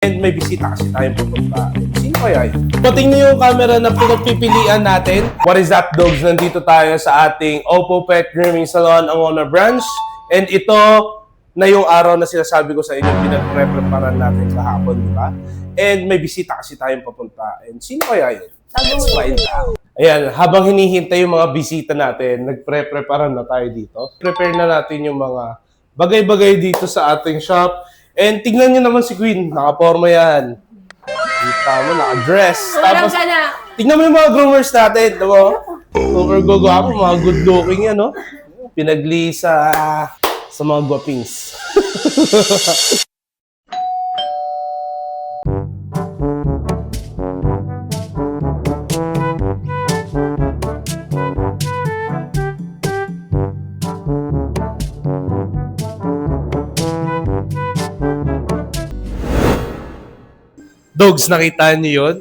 And may bisita kasi tayong pupunta. Sino kaya yun? Pating niyo yung camera na pinagpipilian natin. What is up, dogs? Nandito tayo sa ating Oppo Pet Grooming Salon, ang Angono branch. And ito na yung araw na sinasabi ko sa inyo, pinag-preparahan natin kahapon, di ba? And may bisita kasi tayong papunta. And sino kaya yun? Let's find out. Ayan, habang hinihintay yung mga bisita natin, nagpre-prepare na tayo dito. Prepare na natin yung mga bagay-bagay dito sa ating shop. And tingnan nyo naman si Queen, nakaporma yan. Kita mo, naka-dress. Tapos, tingnan mo yung mga groomers natin. Diba? Overgo ako, mga good looking yan, no? Pinaglisa sa mga guwapings. Dogs, nakita niyo yun?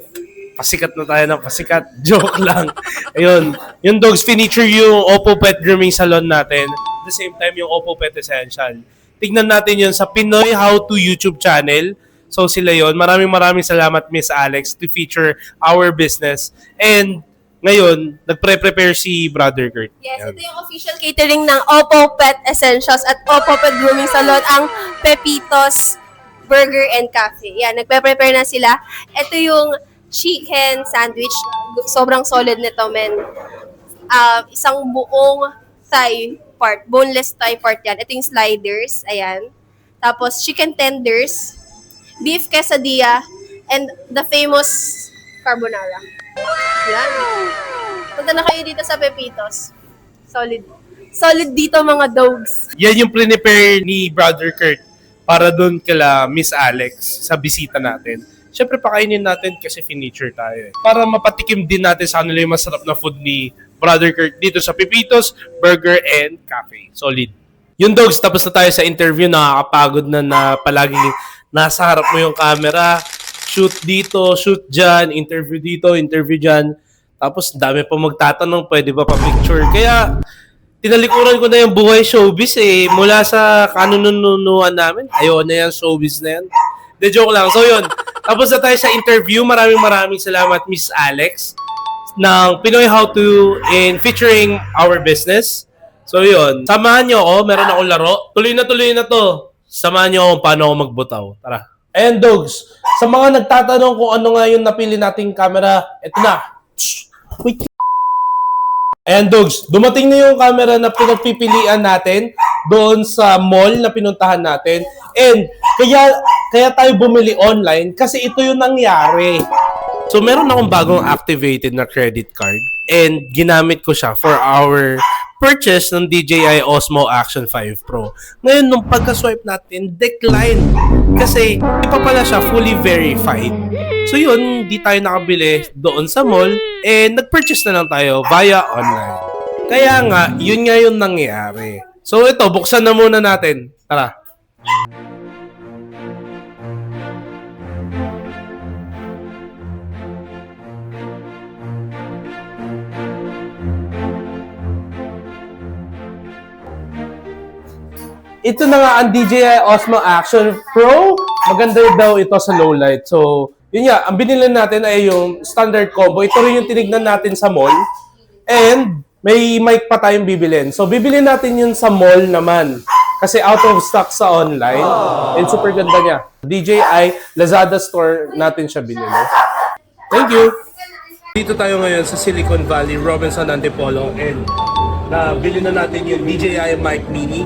Pasikat na tayo ng pasikat. Joke lang. Ayun. Yung dogs, finiture yung Oppo Pet Grooming Salon natin. At the same time, yung Oppo Pet Essential. Tignan natin yun sa Pinoy How To YouTube channel. So sila yun. Maraming salamat, Miss Alex, to feature our business. And ngayon, nagpre-prepare si Brother Kurt. Yes, ito yung official catering ng Oppo Pet Essentials at Oppo Pet Grooming Salon, ang Pepitos Burger and Cafe. Yan, nagpe-prepare na sila. Ito yung chicken sandwich. Sobrang solid nito, men. Isang buong thigh part. Boneless thigh part yan. Ito yung sliders. Ayan. Tapos, chicken tenders, beef quesadilla, and the famous carbonara. Yan. Punta na kayo dito sa Pepitos. Solid. Solid dito, mga dogs. Yan yung prepare ni Brother Kurt para doon kala Miss Alex sa bisita natin. Siyempre, pakainin natin kasi furniture tayo eh. Para mapatikim din natin sa kanila yung masarap na food ni Brother Kurt dito sa Pepitos Burger and Cafe. Solid. Yung dogs, tapos na tayo sa interview. Nakakapagod na palagi nasa harap mo yung camera. Shoot dito, shoot dyan, interview dito, interview dyan. Tapos, dami pa magtatanong, pwede ba pa-picture? Kaya, tinalikuran ko na yung buhay showbiz eh. Mula sa kanununuan namin, ayaw na yan, showbiz na yan. De joke lang. So yun, tapos na tayo sa interview. Maraming salamat, Miss Alex, ng Pinoy How To in featuring our business. So yun, samahan nyo ako. Meron akong laro. Tuloy na to. Samahan nyo ako paano ako magbutaw. Tara. And dogs, sa mga nagtatanong kung ano nga yung napili nating camera, eto na. Wait. Ayan, dogs, dumating na yung camera na pinagpipilian natin doon sa mall na pinuntahan natin. And kaya tayo bumili online kasi ito yung nangyari. So, meron akong bagong activated na credit card and ginamit ko siya for our purchase ng DJI Osmo Action 5 Pro. Ngayon, nung pagka-swipe natin, decline. Kasi, di pa pala siya fully verified. So yun, di tayo nakabili doon sa mall, nag-purchase na lang tayo via online. Kaya nga, yun nga yung nangyari. So ito, buksan na muna natin. Tara. Ito na nga ang DJI Osmo Action Pro. Maganda daw ito sa low light. So, yun nga, ang binili natin ay yung standard combo. Ito rin yung tinignan natin sa mall. And may mic pa tayong bibilin. So, bibili natin yun sa mall naman. Kasi out of stock sa online. And super ganda niya. DJI Lazada store natin siya binili. Thank you! Dito tayo ngayon sa Silicon Valley, Robinson Antipolo. And nabili na natin yung DJI Mic Mini.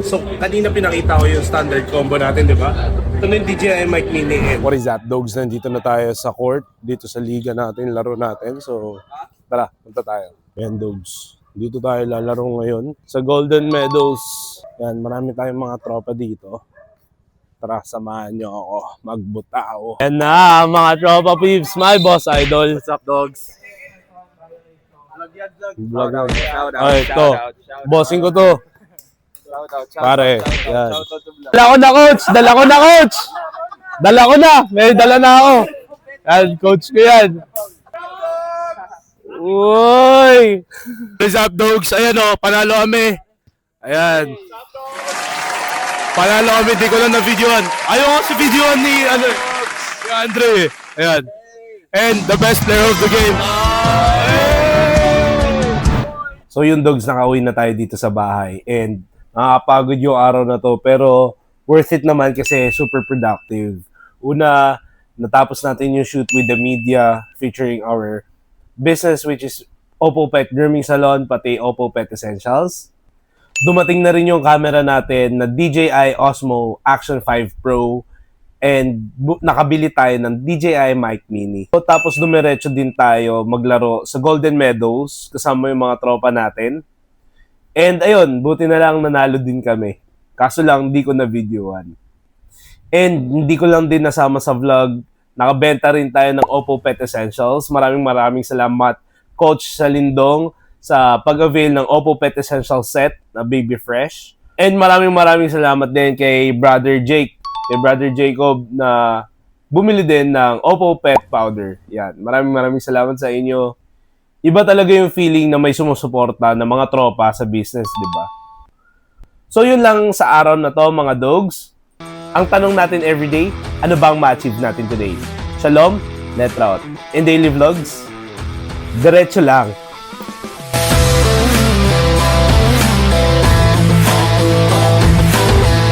So, kanina pinakita ko yung standard combo natin, di ba? Ito na yung DJI Mic Mini. What is that, dogs? Nandito na tayo sa court, dito sa liga natin, laro natin. So, tara, punta tayo. Ayan, dogs. Dito tayo lalaro ngayon sa Golden Meadows. Yan, marami tayong mga tropa dito. Tara, samahan nyo ako magbutao. Yan na, mga tropa peeps, my boss idol. What's up, dogs? Vlog. Ay, ito. Bossing ko to. Pare, yan. Dala ko na. May dala na ako. Yan, coach ko yan. Uy! What's up, dogs? Ayan o, panalo kami. Ayan. Panalo kami, di ko lang na-videoan. Ayaw ko si videoan ni, Andre. Ayan. And the best player of the game. So yung dogs, nakauwi na tayo dito sa bahay and nakakapagod yung araw na to pero worth it naman kasi super productive. Una, natapos natin yung shoot with the media featuring our business which is Oppo Pet Grooming Salon pati Oppo Pet Essentials. Dumating na rin yung camera natin na DJI Osmo Action 5 Pro and nakabili tayo ng DJI Mic Mini. So, tapos dumiretso din tayo maglaro sa Golden Meadows kasama yung mga tropa natin. And ayun, buti na lang nanalo din kami. Kaso lang, hindi ko na-videoan. And hindi ko lang din nasama sa vlog. Nakabenta rin tayo ng Oppo Pet Essentials. Maraming salamat, Coach Salindong, sa pag-avail ng Oppo Pet Essentials set na Baby Fresh. And maraming salamat din kay Brother Jake, kay Brother Jacob na bumili din ng Oppo Pet Powder. Yan. Maraming salamat sa inyo. Iba talaga yung feeling na may sumusuporta ng mga tropa sa business, di ba? So yun lang sa araw na to, mga dogs. Ang tanong natin everyday, ano bang ma-achieve natin today? Shalom, Letraut. In daily vlogs, diretso lang.